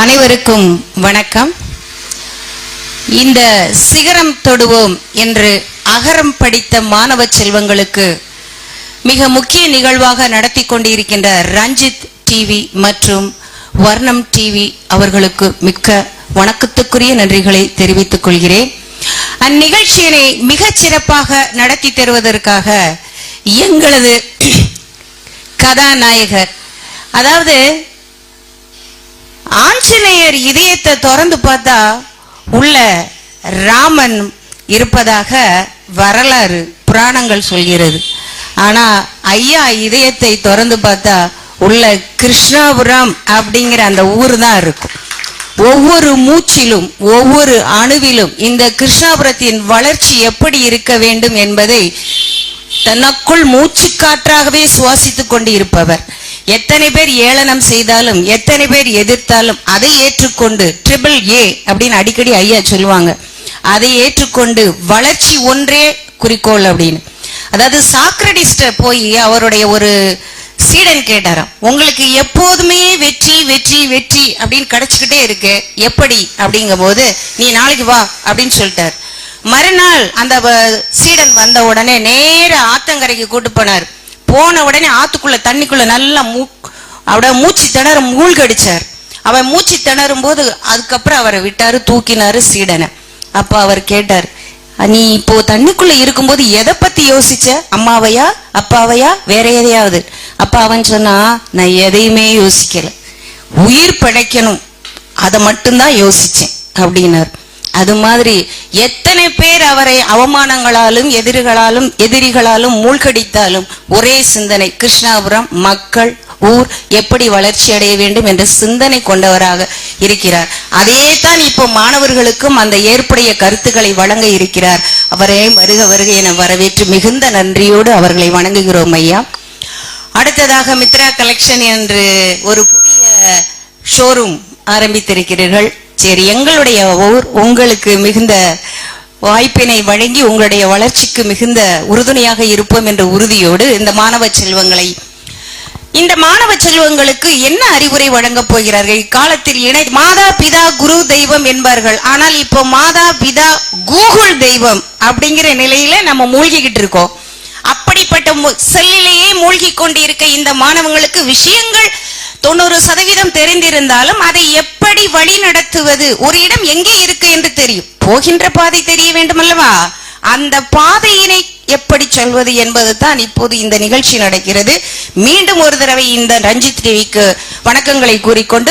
அனைவருக்கும் வணக்கம். இந்த சிகரம் தொடுவோம் என்று அகரம் படித்த மாணவ செல்வங்களுக்கு மிக முக்கிய நிகழ்வாக நடத்தி கொண்டிருக்கின்ற ரஞ்சித் டிவி மற்றும் வர்ணம் டிவி அவர்களுக்கு மிக்க வணக்கத்துக்குரிய நன்றிகளை தெரிவித்துக் கொள்கிறேன். அந்நிகழ்ச்சியினை மிகச் சிறப்பாக நடத்தி தருவதற்காக எங்களது கதாநாயகர், அதாவது ஆஞ்சநேயர் இதயத்தை திறந்து பார்த்தா உள்ள ராமன் இருப்பதாக வரலாறு புராணங்கள் சொல்கிறது. ஆனா ஐயா இதயத்தை திறந்து பார்த்தா உள்ள கிருஷ்ணாபுரம் அப்படிங்கிற அந்த ஊர் தான் இருக்கும். ஒவ்வொரு மூச்சிலும் ஒவ்வொரு அணுவிலும் இந்த கிருஷ்ணாபுரத்தின் வளர்ச்சி எப்படி இருக்க வேண்டும் என்பதை தனக்குள் மூச்சு காற்றாகவே சுவாசித்துக் கொண்டு இருப்பவர். எத்தனை பேர் ஏளனம் செய்தாலும் எத்தனை பேர் எதிர்த்தாலும் அதை ஏற்றுக்கொண்டு ட்ரிபிள் ஏ அப்படின்னு அடிக்கடி ஐயா சொல்லுவாங்க. அதை ஏற்றுக்கொண்டு வளர்ச்சி ஒன்றே குறிக்கோள் அப்படின்னு. அதாவது சாக்ரடிஸ்ட போய் அவருடைய ஒரு சீடன் கேட்டாராம், உங்களுக்கு எப்போதுமே வெற்றி வெற்றி வெற்றி அப்படின்னு கிடைச்சுக்கிட்டே இருக்கு, எப்படி அப்படிங்கும் போது, நீ நாளைக்கு வா அப்படின்னு சொல்லிட்டார். மறுநாள் அந்த சீடன் வந்த உடனே நேர ஆத்தங்கரைக்கு கூட்டு போனார். போன உடனே ஆத்துக்குள்ள தண்ணிக்குள்ள நல்லா அவட மூச்சு திணற மூழ்கடிச்சார். அவன் மூச்சு திணறும் போது அதுக்கப்புறம் அவரை விட்டாரு, தூக்கினாரு சீடனை. அப்ப அவர் கேட்டார், நீ இப்போ தண்ணிக்குள்ள இருக்கும்போது எதை பத்தி யோசிச்ச? அம்மாவையா அப்பாவையா வேற எதையாவது? அப்ப அவன் சொன்னா, நான் எதையுமே யோசிக்கல, உயிர் பிழைக்கணும் அதை மட்டும்தான் யோசிச்சேன் அப்படின்னார். அது மாதிரி எத்தனை பேர் அவரை அவமானங்களாலும் எதிரிகளாலும் மூழ்கடித்தாலும் ஒரே சிந்தனை, கிருஷ்ணாபுரம் மக்கள் ஊர் எப்படி வளர்ச்சி அடைய வேண்டும் என்ற சிந்தனை கொண்டவராக இருக்கிறார். அதே தான் இப்போ மாணவர்களுக்கும் அந்த ஏற்புடைய கருத்துக்களை வழங்க இருக்கிறார். அவரே வருக வருக என வரவேற்று மிகுந்த நன்றியோடு அவர்களை வணங்குகிறோம் ஐயா. அடுத்ததாக மித்ரா கலெக்ஷன் என்று ஒரு புதிய ஷோரூம் ஆரம்பித்திருக்கிறீர்கள். சரி, எங்களுடைய ஊர் உங்களுக்கு மிகுந்த வாய்ப்பினை வழங்கி உங்களுடைய வளர்ச்சிக்கு மிகுந்த உறுதுணையாக இருப்போம் என்ற உறுதியோடு இந்த மாணவ செல்வங்களுக்கு என்ன அறிவுரை வழங்கப் போகிறார்கள்? இக்காலத்தில் மாதா பிதா குரு தெய்வம் என்பார்கள். ஆனால் இப்போ மாதா பிதா கூகுள் தெய்வம் அப்படிங்கிற நிலையில நம்ம மூழ்கிக்கிட்டு இருக்கோம். அப்படிப்பட்ட செல்லிலேயே மூழ்கி கொண்டிருக்க இந்த மாணவங்களுக்கு விஷயங்கள் 90% தெரிந்திருந்தாலும் அதை எப்படி வழி நடத்துவது, ஒரு இடம் எங்கே இருக்கு என்று தெரியும், போகின்ற பாதை தெரிய வேண்டும் அல்லவா, அந்த பாதையினை எப்படி சொல்வது என்பது தான் இப்போது இந்த நிகழ்ச்சி நடக்கிறது. மீண்டும் ஒரு தடவை இந்த ரஞ்சித் டிவிக்கு வணக்கங்களை கூறிக்கொண்டு